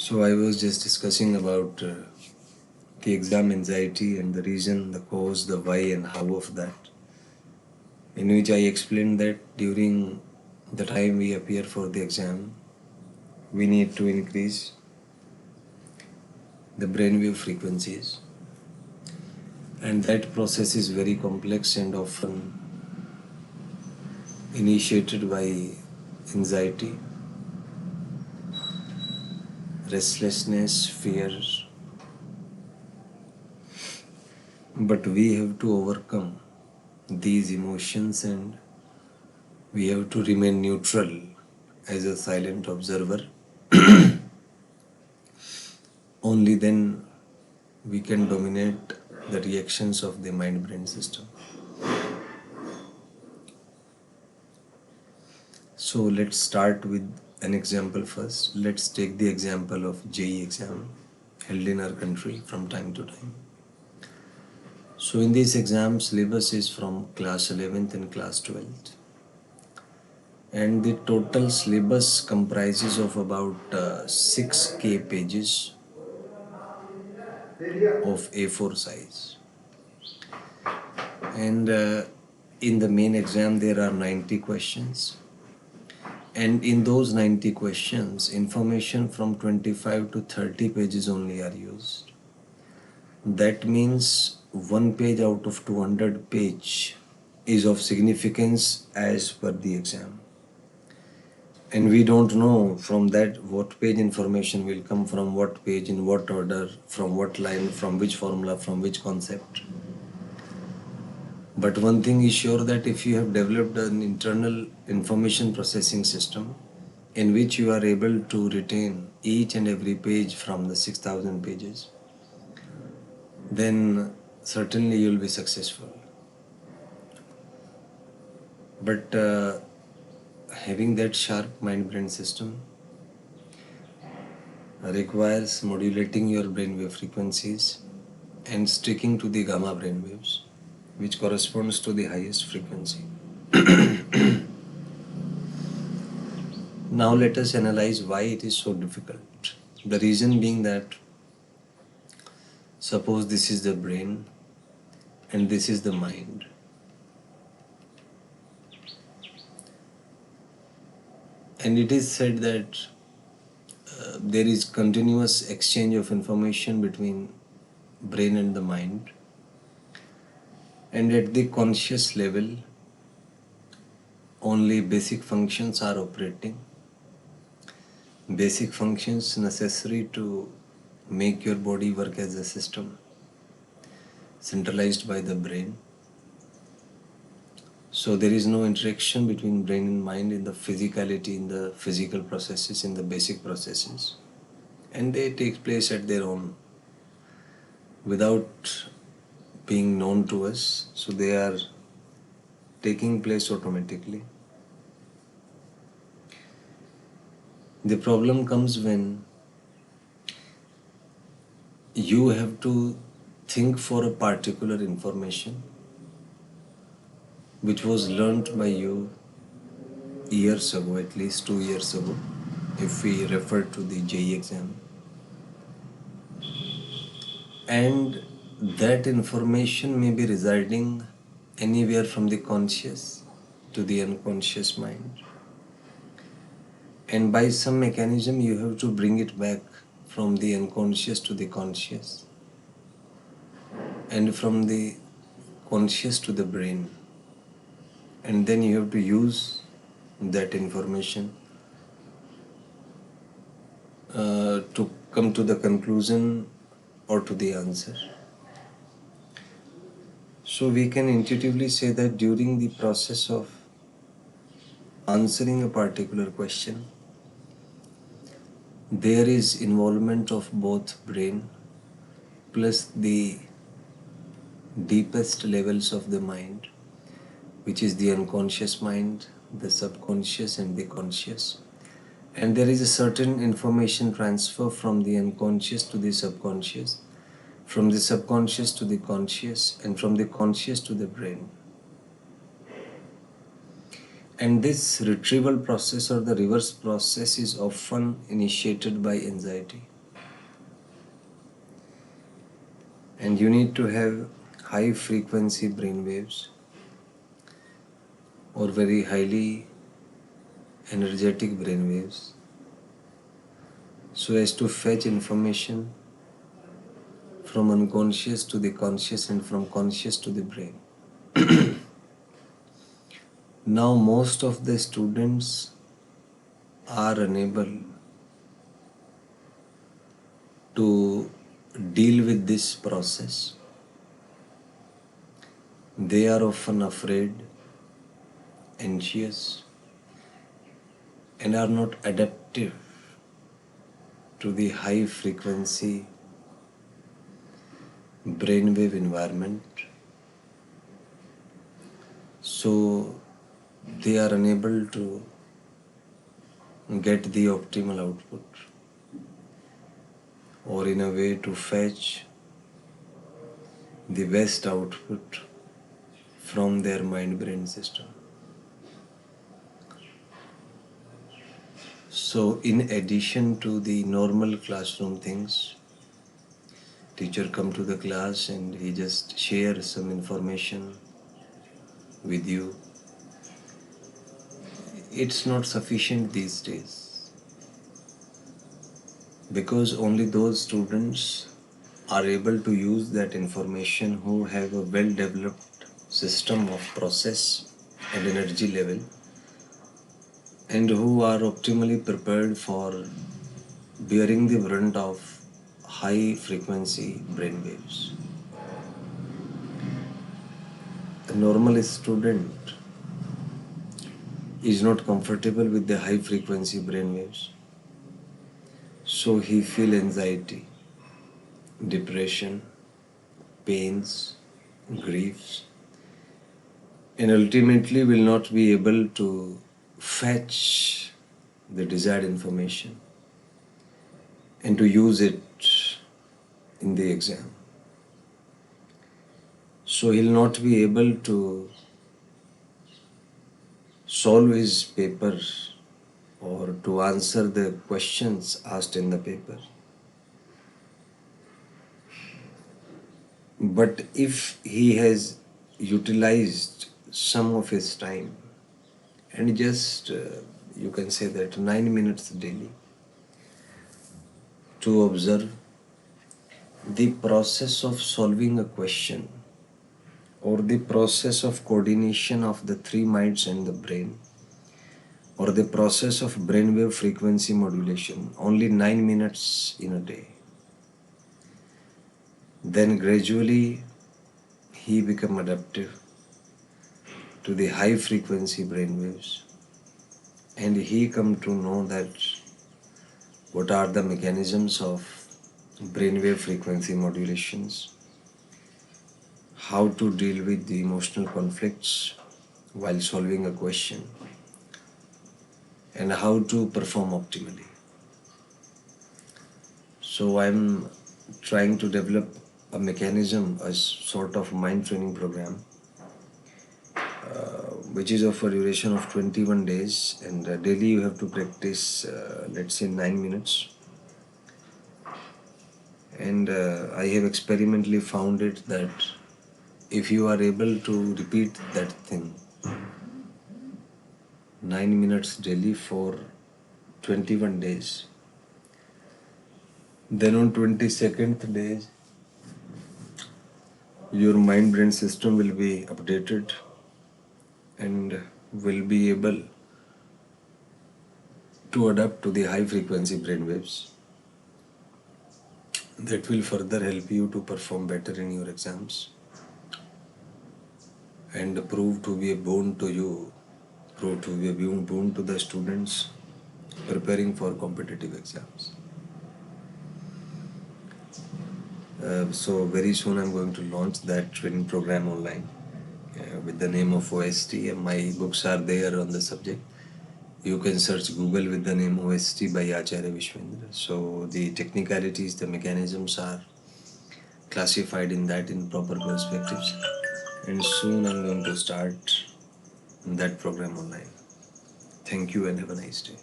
So I was just discussing about the exam anxiety and the reason, the cause, the why and how of that, in which I explained that during the time we appear for the exam, we need to increase the brainwave frequencies, and that process is very complex and often initiated by anxiety, restlessness, fear. But we have to overcome these emotions and we have to remain neutral as a silent observer. Only then we can dominate the reactions of the mind-brain system. So let's start with an example first. Let's take the example of JEE exam held in our country from time to time. So in this exam, syllabus is from class 11th and class 12th. And the total syllabus comprises of about 6K pages of A4 size. And in the main exam, there are 90 questions. And in those 90 questions, information from 25 to 30 pages only are used. That means one page out of 200 page is of significance as per the exam. And we don't know from that what page information will come from what page, in what order, from what line, from which formula, from which concept. But one thing is sure, that if you have developed an internal information processing system in which you are able to retain each and every page from the 6,000 pages, then certainly you will be successful. But having that sharp mind-brain system requires modulating your brainwave frequencies and sticking to the gamma brainwaves, which corresponds to the highest frequency. Now let us analyze why it is so difficult. The reason being that, suppose this is the brain and this is the mind. And it is said that there is continuous exchange of information between brain and the mind. And at the conscious level, only basic functions are operating. Basic functions necessary to make your body work as a system, centralized by the brain. So there is no interaction between brain and mind in the physicality, in the physical processes, in the basic processes. And they take place at their own, without being known to us. So they are taking place automatically. The problem comes when you have to think for a particular information which was learnt by you years ago, at least 2 years ago, if we refer to the JEE exam. And that information may be residing anywhere from the conscious to the unconscious mind. And by some mechanism, you have to bring it back from the unconscious to the conscious, and from the conscious to the brain. And then you have to use that information to come to the conclusion or to the answer. So we can intuitively say that during the process of answering a particular question, there is involvement of both brain plus the deepest levels of the mind, which is the unconscious mind, the subconscious and the conscious. And there is a certain information transfer from the unconscious to the subconscious, from the subconscious to the conscious, and from the conscious to the brain. And this retrieval process or the reverse process is often initiated by anxiety. And you need to have high frequency brain waves or very highly energetic brain waves so as to fetch information from unconscious to the conscious and from conscious to the brain. Now most of the students are unable to deal with this process. They are often afraid, anxious, and are not adaptive to the high frequency brainwave environment. So they are unable to get the optimal output or in a way to fetch the best output from their mind-brain system. So in addition to the normal classroom things, teacher come to the class and he just shares some information with you. It's not sufficient these days because only those students are able to use that information who have a well-developed system of process and energy level and who are optimally prepared for bearing the brunt of high frequency brain waves. A normal student is not comfortable with the high frequency brain waves, so he feel anxiety, depression, pains, griefs, and ultimately will not be able to fetch the desired information and to use it in the exam. So he'll not be able to solve his paper or to answer the questions asked in the paper. But if he has utilized some of his time and just you can say that 9 minutes daily to observe the process of solving a question or the process of coordination of the three minds and the brain or the process of brainwave frequency modulation, only 9 minutes in a day, then gradually he become adaptive to the high frequency brainwaves and he come to know that what are the mechanisms of brainwave frequency modulations, how to deal with the emotional conflicts while solving a question, and how to perform optimally. So I'm trying to develop a mechanism, a sort of mind training program, which is of a duration of 21 days, and daily you have to practice, let's say 9 minutes. And I have experimentally found it that if you are able to repeat that thing 9 minutes daily for 21 days, then on 22nd day your mind brain system will be updated and will be able to adapt to the high frequency brain waves. That will further help you to perform better in your exams and prove to be a boon to you, prove to be a boon to the students preparing for competitive exams. So very soon I'm going to launch that training program online with the name of OST, and my books are there on the subject. You can search Google with the name OST by Acharya Vishvendra. So the technicalities, the mechanisms are classified in that in proper perspectives. And soon I'm going to start that program online. Thank you and have a nice day.